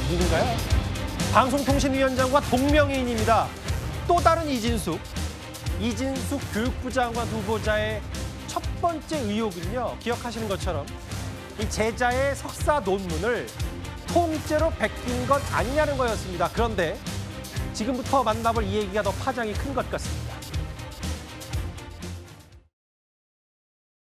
누군가요? 방송통신위원장과 동명이인입니다. 또 다른 이진숙 교육부 장관 후보자의 첫 번째 의혹은요. 기억하시는 것처럼 이 제자의 석사 논문을 통째로 베낀 것 아니냐는 거였습니다. 그런데 지금부터 만나볼 이 얘기가 더 파장이 큰 것 같습니다.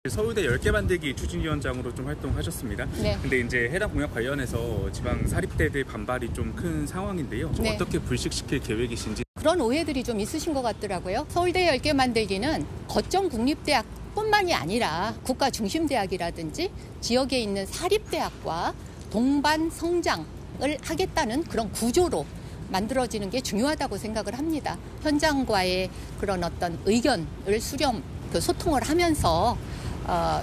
서울대 10개 만들기 추진위원장으로 좀 활동하셨습니다. 네. 근데 이제 해당 공약 관련해서 지방 사립대들 반발이 좀 큰 상황인데요. 좀 네. 어떻게 불식시킬 계획이신지. 그런 오해들이 좀 있으신 것 같더라고요. 서울대 10개 만들기는 거점 국립대학뿐만이 아니라 국가 중심대학이라든지 지역에 있는 사립대학과 동반 성장을 하겠다는 그런 구조로 만들어지는 게 중요하다고 생각을 합니다. 현장과의 그런 어떤 의견을 수렴, 소통을 하면서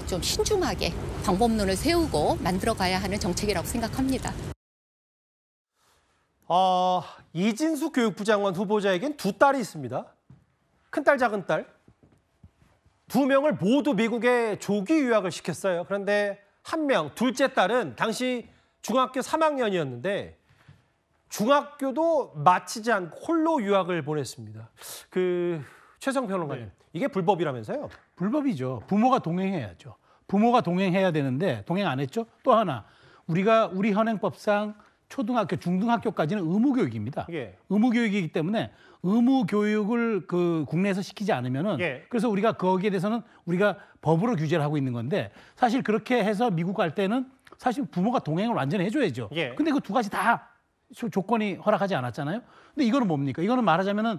좀 신중하게 방법론을 세우고 만들어가야 하는 정책이라고 생각합니다. 이진숙 교육부 장관 후보자에겐 두 딸이 있습니다. 큰딸, 작은딸. 두 명을 모두 미국에 조기 유학을 시켰어요. 그런데 한 명, 둘째 딸은 당시 중학교 3학년이었는데 중학교도 마치지 않고 홀로 유학을 보냈습니다. 최성 평론가님, 네. 이게 불법이라면서요? 불법이죠. 부모가 동행해야죠. 부모가 동행해야 되는데 동행 안 했죠. 또 하나, 우리 현행법상 초등학교, 중등학교까지는 의무교육입니다. 예. 의무교육이기 때문에 의무교육을 국내에서 시키지 않으면은 예. 그래서 우리가 거기에 대해서는 우리가 법으로 규제를 하고 있는 건데 사실 그렇게 해서 미국 갈 때는 사실 부모가 동행을 완전히 해줘야죠. 예. 근데 그 두 가지 다 조건이 허락하지 않았잖아요. 근데 이거는 뭡니까? 이거는 말하자면은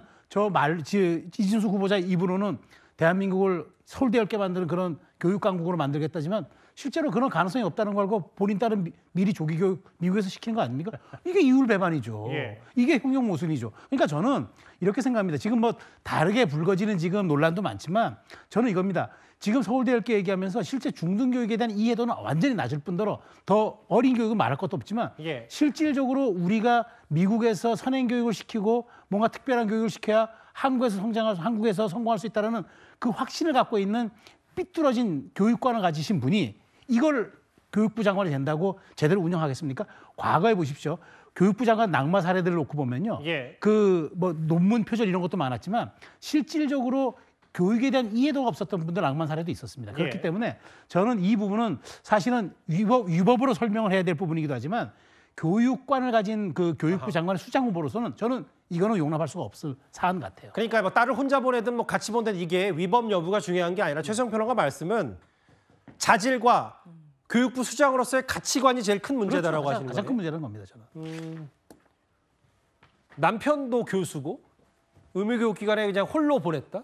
이진숙 후보자 입으로는 대한민국을 서울대 10개 만드는 그런 교육 강국으로 만들겠다지만 실제로 그런 가능성이 없다는 걸 알고 본인 딸은 미리 조기 교육 미국에서 시킨 거 아닙니까? 이게 이율배반이죠. 예. 이게 형용모순이죠. 그러니까 저는 이렇게 생각합니다. 지금 뭐 다르게 불거지는 지금 논란도 많지만 저는 이겁니다. 지금 서울대 10개 얘기하면서 실제 중등교육에 대한 이해도는 완전히 낮을 뿐더러 더 어린 교육은 말할 것도 없지만 예. 실질적으로 우리가 미국에서 선행교육을 시키고 뭔가 특별한 교육을 시켜야 한국에서 성공할 수 있다는 그 확신을 갖고 있는 삐뚤어진 교육관을 가지신 분이 이걸 교육부 장관이 된다고 제대로 운영하겠습니까? 과거에 보십시오. 교육부 장관 낙마 사례들을 놓고 보면요. 예. 논문 표절 이런 것도 많았지만 실질적으로 교육에 대한 이해도가 없었던 분들 낙마 사례도 있었습니다. 그렇기 예. 때문에 저는 이 부분은 사실은 위법으로 설명을 해야 될 부분이기도 하지만 교육관을 가진 그 교육부 장관의 수장 후보로서는 저는 이거는 용납할 수가 없을 사안 같아요. 그러니까 뭐 딸을 혼자 보내든 뭐 같이 보내든 이게 위법 여부가 중요한 게 아니라 최성 평론가 말씀은 자질과 교육부 수장으로서의 가치관이 제일 큰 문제다라고 그렇죠. 하시는 가장 거예요. 큰 문제라는 겁니다. 저는. 남편도 교수고 의무교육기관에 그냥 홀로 보냈다?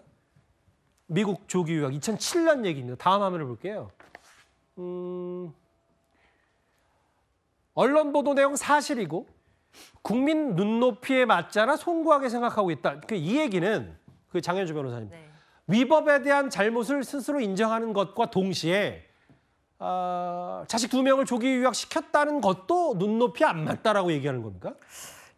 미국 조기 유학 2007년 얘기입니다. 다음 화면을 볼게요. 언론 보도 내용 사실이고 국민 눈높이에 맞지 않아 송구하게 생각하고 있다. 이 얘기는 장현주 변호사님. 네. 위법에 대한 잘못을 스스로 인정하는 것과 동시에 자식 두 명을 조기 유학시켰다는 것도 눈높이 안 맞다라고 얘기하는 겁니까?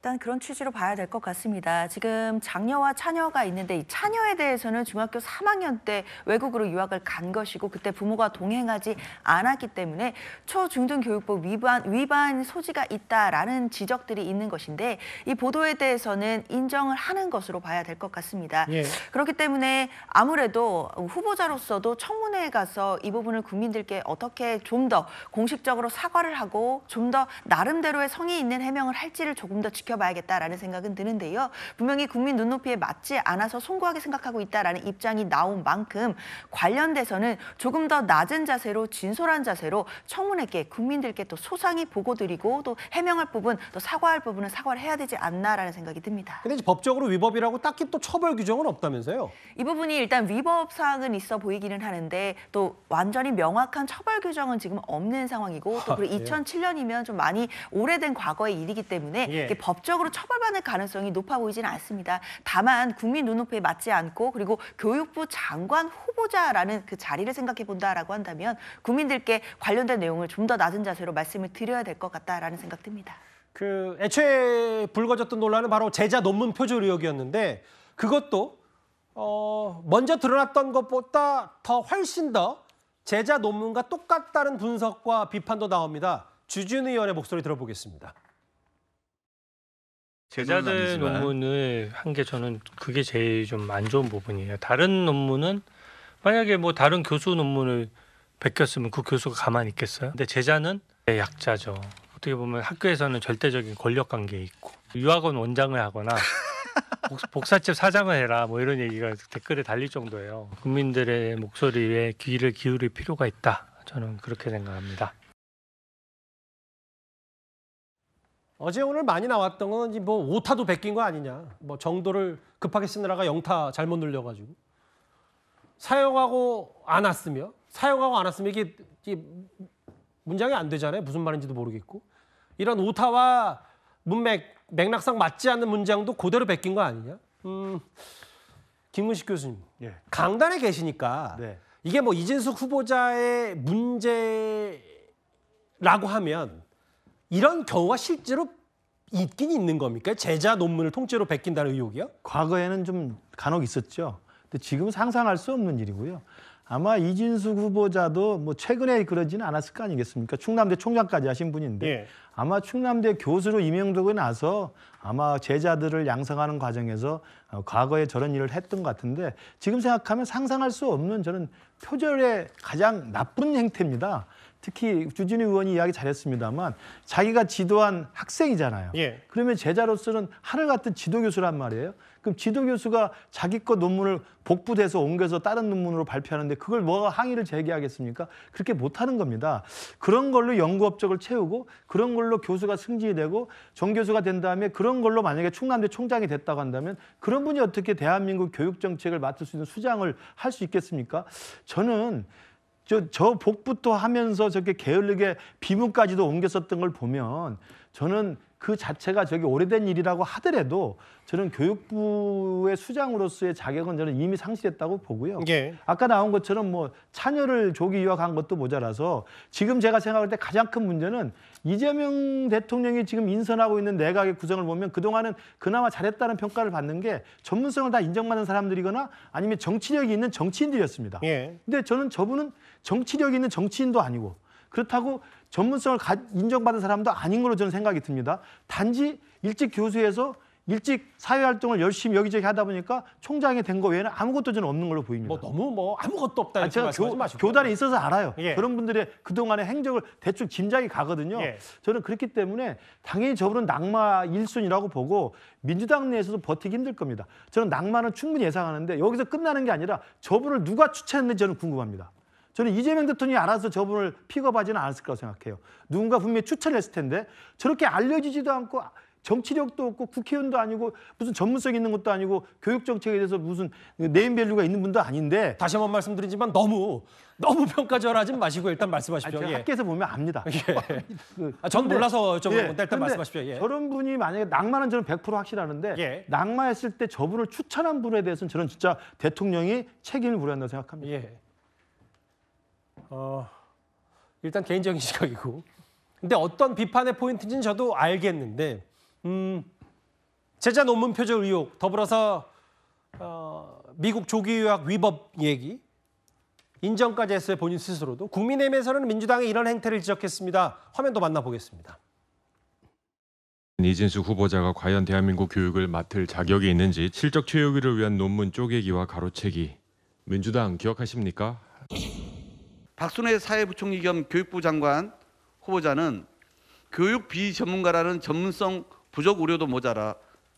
일단 그런 취지로 봐야 될 것 같습니다. 지금 장녀와 차녀가 있는데 이 차녀에 대해서는 중학교 3학년 때 외국으로 유학을 간 것이고 그때 부모가 동행하지 않았기 때문에 초중등교육법 위반 소지가 있다라는 지적들이 있는 것인데 이 보도에 대해서는 인정을 하는 것으로 봐야 될 것 같습니다. 예. 그렇기 때문에 아무래도 후보자로서도 청문회에 가서 이 부분을 국민들께 어떻게 좀 더 공식적으로 사과를 하고 좀 더 나름대로의 성의 있는 해명을 할지를 조금 더 지켜봐야겠다라는 생각은 드는데요. 분명히 국민 눈높이에 맞지 않아서 송구하게 생각하고 있다라는 입장이 나온 만큼 관련돼서는 조금 더 낮은 자세로 진솔한 자세로 청문회께 국민들께 또 소상히 보고드리고 또 해명할 부분 또 사과할 부분은 사과를 해야 되지 않나라는 생각이 듭니다. 근데 이제 법적으로 위법이라고 딱히 또 처벌 규정은 없다면서요? 이 부분이 일단 위법 사항은 있어 보이기는 하는데 또 완전히 명확한 처벌 규정은 지금 없는 상황이고 또 그리고 예. 2007년이면 좀 많이 오래된 과거의 일이기 때문에 예. 이게 법적으로 처벌받을 가능성이 높아 보이지는 않습니다. 다만 국민 눈높이에 맞지 않고 그리고 교육부 장관 후보자라는 그 자리를 생각해 본다라고 한다면 국민들께 관련된 내용을 좀 더 낮은 자세로 말씀을 드려야 될 것 같다라는 생각 듭니다. 애초에 불거졌던 논란은 바로 제자 논문 표절 의혹이었는데 그것도 먼저 드러났던 것보다 훨씬 더 제자 논문과 똑같다는 분석과 비판도 나옵니다. 주준 의원의 목소리 들어보겠습니다. 제자들 논문을 한 게 저는 그게 제일 좀 안 좋은 부분이에요. 다른 논문은 만약에 뭐 다른 교수 논문을 베꼈으면 그 교수가 가만히 있겠어요? 근데 제자는 약자죠. 어떻게 보면 학교에서는 절대적인 권력 관계에 있고 유학원 원장을 하거나 복사집 사장을 해라 뭐 이런 얘기가 댓글에 달릴 정도예요. 국민들의 목소리에 귀를 기울일 필요가 있다. 저는 그렇게 생각합니다. 어제 오늘 많이 나왔던 건 뭐 오타도 베낀 거 아니냐. 뭐 정도를 급하게 쓰느라가 영타 잘못 눌려가지고 사용하고 안 왔으면 이게 문장이 안 되잖아요. 무슨 말인지도 모르겠고 이런 오타와 맥락상 맞지 않는 문장도 그대로 베낀 거 아니냐. 김문식 교수님 예. 강단에 계시니까 네. 이게 뭐 이진숙 후보자의 문제라고 하면 이런 경우가 실제로 있긴 있는 겁니까? 제자 논문을 통째로 베낀다는 의혹이요? 과거에는 좀 간혹 있었죠. 근데 지금은 상상할 수 없는 일이고요. 아마 이진숙 후보자도 뭐 최근에 그러지는 않았을 거 아니겠습니까? 충남대 총장까지 하신 분인데 예. 아마 충남대 교수로 임명되고 나서 아마 제자들을 양성하는 과정에서 과거에 저런 일을 했던 것 같은데 지금 생각하면 상상할 수 없는 저는 표절의 가장 나쁜 행태입니다. 특히 주진우 의원이 이야기 잘했습니다만 자기가 지도한 학생이잖아요. 예. 그러면 제자로서는 하늘 같은 지도교수란 말이에요. 그럼 지도교수가 자기 거 논문을 복붙해서 옮겨서 다른 논문으로 발표하는데 그걸 뭐가 항의를 제기하겠습니까? 그렇게 못하는 겁니다. 그런 걸로 연구 업적을 채우고 그런 걸로 교수가 승진되고 정교수가 된 다음에 그런 걸로 만약에 충남대 총장이 됐다고 한다면 그런 분이 어떻게 대한민국 교육정책을 맡을 수 있는 수장을 할 수 있겠습니까? 저는 저 복부터 하면서 저렇게 게을르게 비문까지도 옮겼었던 걸 보면 저는 그 자체가 저게 오래된 일이라고 하더라도 저는 교육부의 수장으로서의 자격은 저는 이미 상실했다고 보고요. 예. 아까 나온 것처럼 뭐 자녀를 조기 유학한 것도 모자라서 지금 제가 생각할 때 가장 큰 문제는 이재명 대통령이 지금 인선하고 있는 내각의 구성을 보면 그동안은 그나마 잘했다는 평가를 받는 게 전문성을 다 인정받는 사람들이거나 아니면 정치력이 있는 정치인들이었습니다. 예. 근데 저는 저분은 정치력이 있는 정치인도 아니고 그렇다고 전문성을 인정받은 사람도 아닌 걸로 저는 생각이 듭니다. 단지 일찍 교수해서 일찍 사회활동을 열심히 여기저기 하다 보니까 총장이 된 거 외에는 아무것도 저는 없는 걸로 보입니다. 뭐 너무 아무것도 없다 이렇게 제가 말씀하지 마시고. 교단에 있어서 알아요. 예. 그런 분들의 그동안의 행적을 대충 짐작이 가거든요. 예. 저는 그렇기 때문에 당연히 저분은 낙마 1순위라고 보고 민주당 내에서도 버티기 힘들 겁니다. 저는 낙마는 충분히 예상하는데 여기서 끝나는 게 아니라 저분을 누가 추천했는지 저는 궁금합니다. 저는 이재명 대통령이 알아서 저분을 픽업하지는 않았을 거라고 생각해요. 누군가 분명히 추천을 했을 텐데 저렇게 알려지지도 않고 정치력도 없고 국회의원도 아니고 무슨 전문성 있는 것도 아니고 교육정책에 대해서 무슨 네임밸류가 있는 분도 아닌데 다시 한번 말씀드리지만 너무 평가절하지 마시고 일단 말씀하십시오. 제가 예. 학교에서 보면 압니다. 전 몰라서 여쭤보는 예, 건데 일단 말씀하십시오. 예. 저런 분이 만약에 낙마는 저는 100% 확실하는데 예. 낙마했을 때 저분을 추천한 분에 대해서는 저는 진짜 대통령이 책임을 물어야 한다고 생각합니다. 예. 일단 개인적인 시각이고. 근데 어떤 비판의 포인트인지는 저도 알겠는데 제자 논문 표절 의혹 더불어서 미국 조기 유학 위법 얘기 인정까지 했어요. 본인 스스로도. 국민의힘에서는 민주당의 이런 행태를 지적했습니다. 화면도 만나보겠습니다. 이진숙 후보자가 과연 대한민국 교육을 맡을 자격이 있는지 실적 최우위를 위한 논문 쪼개기와 가로채기. 민주당 기억하십니까? 박순애 사회부총리 겸 교육부 장관 후보자는 교육 비전문가라는 전문성 부족 우려도 모자라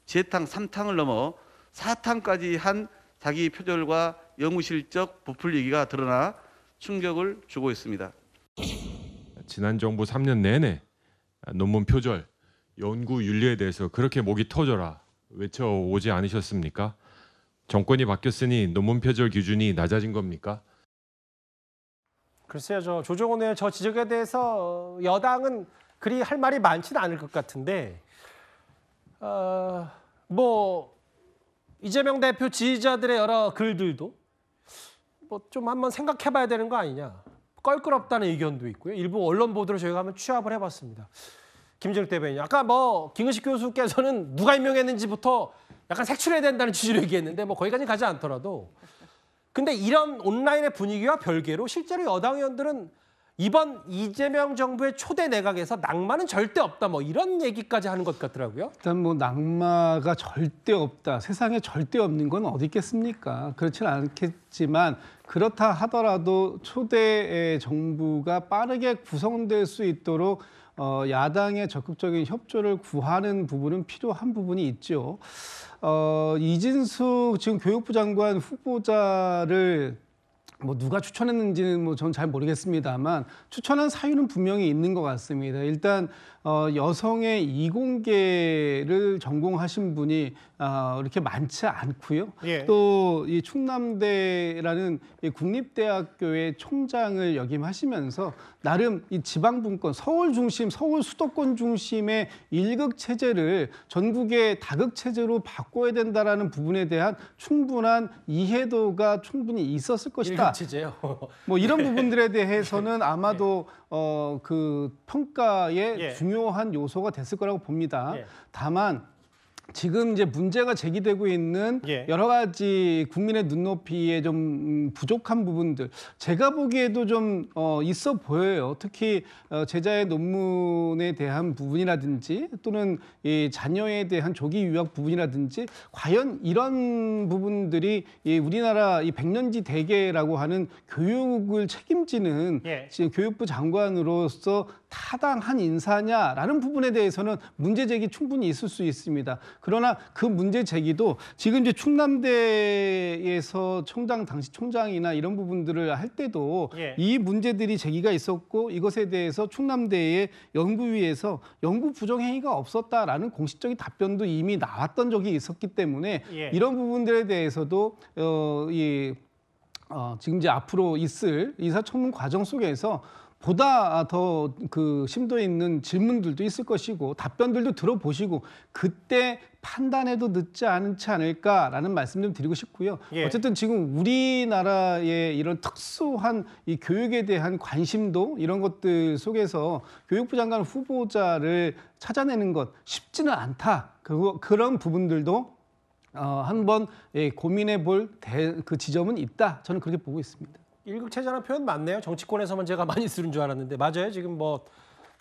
재탕 3탕을 넘어 4탕까지 한 자기 표절과 연구실적 부풀리기가 드러나 충격을 주고 있습니다. 지난 정부 3년 내내 논문 표절, 연구 윤리에 대해서 그렇게 목이 터져라 외쳐오지 않으셨습니까? 정권이 바뀌었으니 논문 표절 기준이 낮아진 겁니까? 글쎄요, 조정원 의원 저 지적에 대해서 여당은 그리 할 말이 많지는 않을 것 같은데 뭐 이재명 대표 지지자들의 여러 글들도 뭐 좀 한번 생각해봐야 되는 거 아니냐. 껄끄럽다는 의견도 있고요. 일부 언론 보도를 저희가 한번 취합을 해봤습니다. 김정일 대변인. 아까 뭐 김은식 교수께서는 누가 임명했는지부터 약간 색출해야 된다는 취지로 얘기했는데 뭐 거기까지 가지 않더라도 근데 이런 온라인의 분위기와 별개로 실제로 여당 의원들은 이번 이재명 정부의 초대 내각에서 낙마는 절대 없다. 뭐 이런 얘기까지 하는 것 같더라고요. 일단 뭐 낙마가 절대 없다. 세상에 절대 없는 건 어디 있겠습니까? 그렇지는 않겠지만 그렇다 하더라도 초대 정부가 빠르게 구성될 수 있도록 야당의 적극적인 협조를 구하는 부분은 필요한 부분이 있죠. 이진숙 지금 교육부 장관 후보자를 뭐 누가 추천했는지는 뭐 저는 잘 모르겠습니다만 추천한 사유는 분명히 있는 것 같습니다. 일단 여성의 이공계를 전공하신 분이 이렇게 많지 않고요. 예. 또 이 충남대라는 이 국립대학교의 총장을 역임하시면서 나름 이 지방분권, 서울 중심, 서울 수도권 중심의 일극 체제를 전국의 다극 체제로 바꿔야 된다라는 부분에 대한 충분한 이해도가 충분히 있었을 것이다. 체제요. 뭐 이런 부분들에 대해서는 아마도 그 평가의 예. 중요한 요소가 됐을 거라고 봅니다. 예. 다만 지금 이제 문제가 제기되고 있는 예. 여러 가지 국민의 눈높이에 좀 부족한 부분들 제가 보기에도 좀 있어 보여요. 특히 제자의 논문에 대한 부분이라든지 또는 이 자녀에 대한 조기 유학 부분이라든지 과연 이런 부분들이 이 우리나라 이 백년지 대계라고 하는 교육을 책임지는 예. 지금 교육부 장관으로서 타당한 인사냐라는 부분에 대해서는 문제 제기 충분히 있을 수 있습니다. 그러나 그 문제 제기도 지금 이제 충남대에서 총장 당시 총장이나 이런 부분들을 할 때도 예. 이 문제들이 제기가 있었고 이것에 대해서 충남대의 연구위에서 연구 부정 행위가 없었다라는 공식적인 답변도 이미 나왔던 적이 있었기 때문에 예. 이런 부분들에 대해서도 지금 이제 앞으로 있을 이사청문 과정 속에서 보다 더 그 심도 있는 질문들도 있을 것이고 답변들도 들어보시고 그때 판단해도 늦지 않지 않을까라는 말씀 좀 드리고 싶고요. 예. 어쨌든 지금 우리나라의 이런 특수한 이 교육에 대한 관심도 이런 것들 속에서 교육부 장관 후보자를 찾아내는 것 쉽지는 않다. 그런 부분들도 한번 고민해 볼 그 지점은 있다. 저는 그렇게 보고 있습니다. 일극체제라는 표현 맞네요. 정치권에서만 제가 많이 쓰는 줄 알았는데 맞아요. 지금 뭐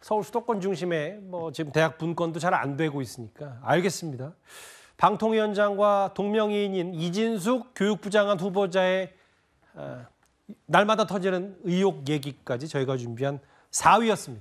서울 수도권 중심에 뭐 지금 대학 분권도 잘 안 되고 있으니까 알겠습니다. 방통위원장과 동명이인인 이진숙 교육부 장관 후보자의 날마다 터지는 의혹 얘기까지 저희가 준비한 4위였습니다.